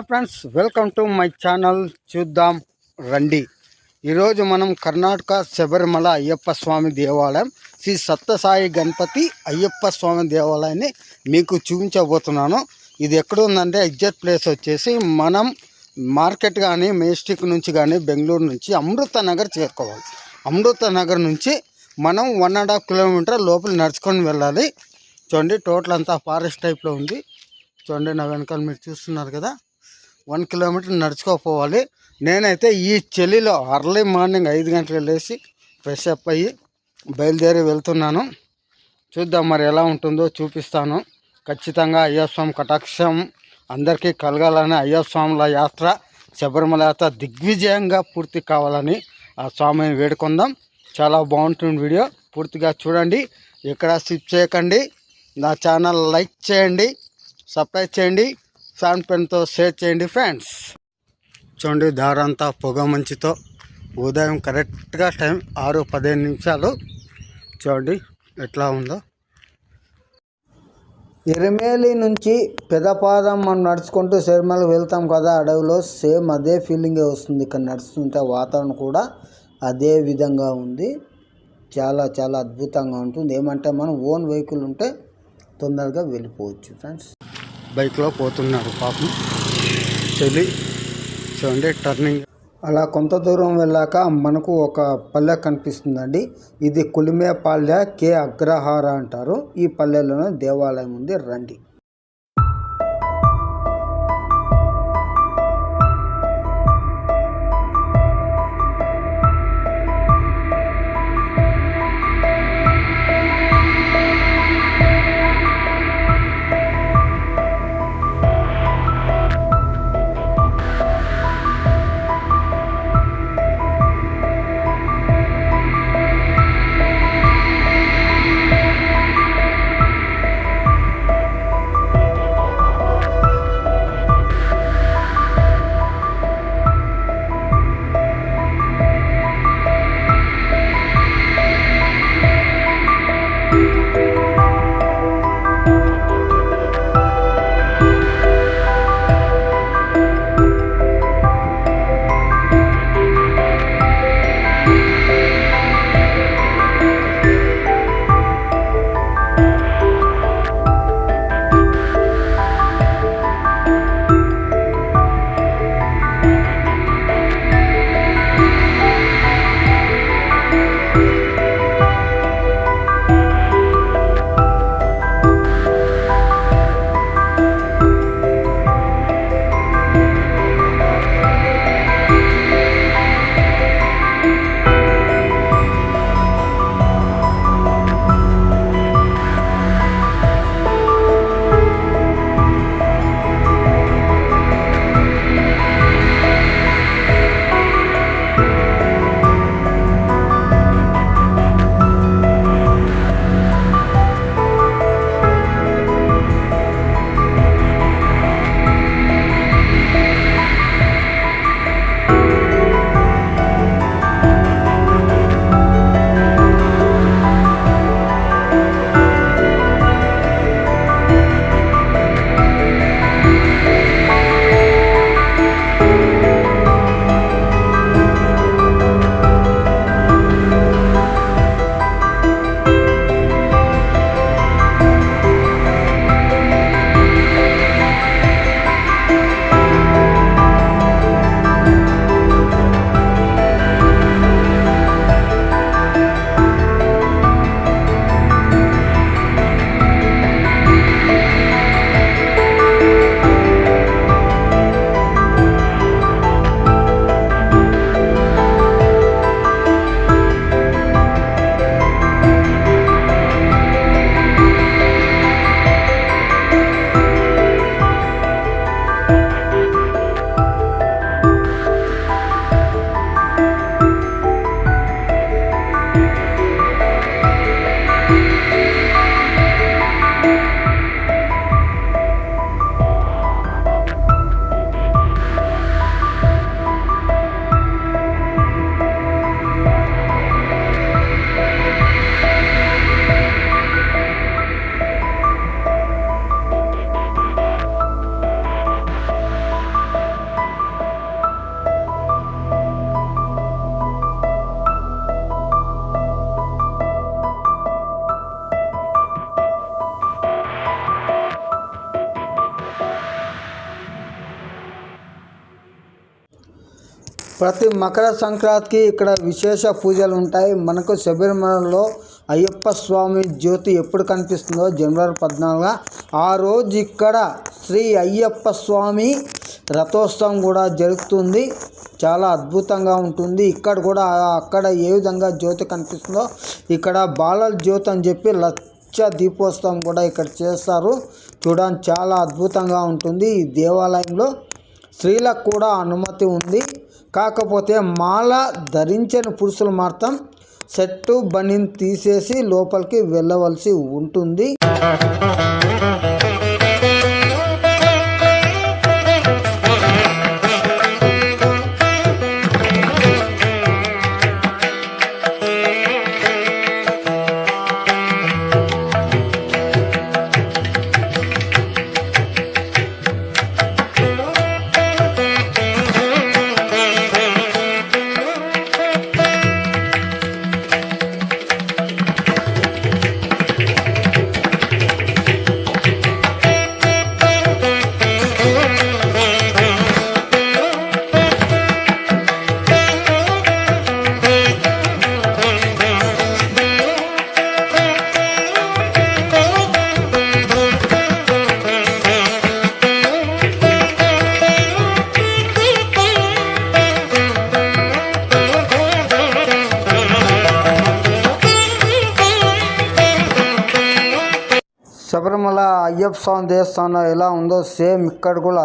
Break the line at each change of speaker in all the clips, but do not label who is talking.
Friends, welcome to my channel. చూద్దాం రండి. ఈరోజు మనం కర్ణాటక శబరిమల అయ్యప్ప స్వామి దేవాలయం శ్రీ సత్యసాయి గణపతి అయ్యప్ప స్వామి దేవాలయాన్ని మీకు చూపించబోతున్నాను. ఇది ఎక్కడ ఉందంటే ఎగ్జాక్ట్ ప్లేస్ వచ్చేసి మనం మార్కెట్ కానీ మేస్టిక్ నుంచి కానీ బెంగళూరు నుంచి అమృత నగర్ చేరుకోవాలి. అమృత నగర్ నుంచి మనం 1.5 కిలోమీటర్ లోపల నడుచుకొని వెళ్ళాలి. చూడండి, టోటల్ అంతా ఫారెస్ట్ టైప్లో ఉంది. చూడండి, నా వెనకాల మీరు చూస్తున్నారు కదా, 1 కిలోమీటర్ నడుచుకోపోవాలి. నేనైతే ఈ చలిలో అర్లీ మార్నింగ్ 5 గంటలకు లేచి ఫ్రెష్ అప్ అయ్యి బయలుదేరి వెళ్తున్నాను. చూద్దాం మరి ఎలా ఉంటుందో చూపిస్తాను. ఖచ్చితంగా అయ్యప్ప స్వామి కటాక్షం అందరికీ కలగాలని, అయ్యప్ప స్వాముల యాత్ర శబరిమల యాత్ర దిగ్విజయంగా పూర్తి కావాలని ఆ స్వామిని వేడుకుందాం. చాలా బాగుంటుంది. వీడియో పూర్తిగా చూడండి, ఎక్కడ స్కిప్ చేయకండి. నా ఛానల్ లైక్ చేయండి, సబ్స్క్రైబ్ చేయండి, ఫ్యాన్ పెన్తో షేర్ చేయండి ఫ్రెండ్స్. చూడండి, దారంతా పొగ మంచుతో ఉదయం కరెక్ట్గా టైం 6:15 చూడండి ఎట్లా ఉందో. ఎరిమేలి నుంచి పెదపాదం మనం నడుచుకుంటూ శబరిమల వెళ్తాం కదా అడవిలో, సేమ్ అదే ఫీలింగే వస్తుంది. ఇక్కడ నడుస్తుంటే వాతావరణం కూడా అదే విధంగా ఉంది. చాలా చాలా అద్భుతంగా ఉంటుంది. ఏమంటే మనం ఓన్ వెహికల్ ఉంటే తొందరగా వెళ్ళిపోవచ్చు ఫ్రెండ్స్. బైక్లో పోతున్నారు పాపం, చలి. చూడండి టర్నింగ్. అలా కొంత దూరం వెళ్ళాక మనకు ఒక పల్లె కనిపిస్తుందండి. ఇది కులిమేపాళ్య కే అగ్రహార అంటారు. ఈ పల్లెలోనే దేవాలయం ఉంది, రండి. ప్రతి మకర సంక్రాంతికి ఇక్కడ విశేష పూజలు ఉంటాయి. మనకు శబరిమలలో అయ్యప్ప స్వామి జ్యోతి ఎప్పుడు కనిపిస్తుందో జనవరి 14 ఆ రోజు ఇక్కడ శ్రీ అయ్యప్ప స్వామి రథోత్సవం కూడా జరుగుతుంది. చాలా అద్భుతంగా ఉంటుంది. ఇక్కడ కూడా అక్కడ ఏ విధంగా జ్యోతి కనిపిస్తుందో ఇక్కడ బాలల జ్యోతి అని చెప్పి లక్ష దీపోత్సవం కూడా ఇక్కడ చేస్తారు. చూడడానికి చాలా అద్భుతంగా ఉంటుంది. ఈ దేవాలయంలో స్త్రీలకు కూడా అనుమతి ఉంది. కాకపోతే మాల ధరించని పురుషులు మాత్రం సెట్టు బనీన్ తీసేసి లోపలికి వెళ్ళవలసి ఉంటుంది. శబరిమల అయ్యప్ప స్వామి దేవస్థానం ఎలా ఉందో సేమ్ ఇక్కడ కూడా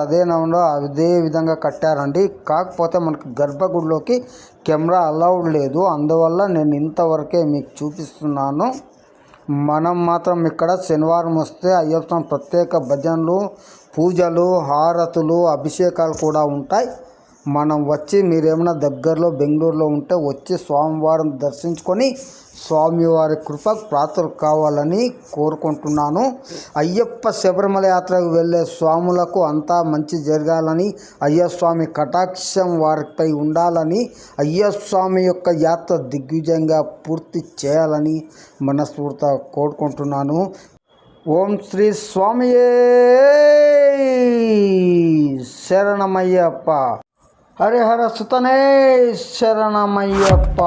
అదే విధంగా కట్టారండి. కాకపోతే మనకు గర్భగుడిలోకి కెమెరా అలౌడ్ లేదు. అందువల్ల నేను ఇంతవరకే మీకు చూపిస్తున్నాను. మనం మాత్రం ఇక్కడ శనివారం వస్తే అయ్యప్ప స్వామి ప్రత్యేక భజనలు, పూజలు, హారతులు, అభిషేకాలు కూడా ఉంటాయి. మనం వచ్చి మీరేమైనా దగ్గరలో బెంగళూరులో ఉంటే వచ్చి స్వామివారిని దర్శించుకొని స్వామివారి కృపకు పాత్రలు కావాలని కోరుకుంటున్నాను. అయ్యప్ప శబరిమల యాత్రకు వెళ్ళే స్వాములకు అంతా మంచి జరగాలని, అయ్యప్ప స్వామి కటాక్షం వారిపై ఉండాలని, అయ్యప్ప స్వామి యొక్క యాత్ర దిగ్విజయంగా పూర్తి చేయాలని మనస్ఫూర్తిగా కోరుకుంటున్నాను. ఓం శ్రీ స్వామియే శరణమయ్యప్ప. హరిహర సుతనే శరణమయ్యప్ప.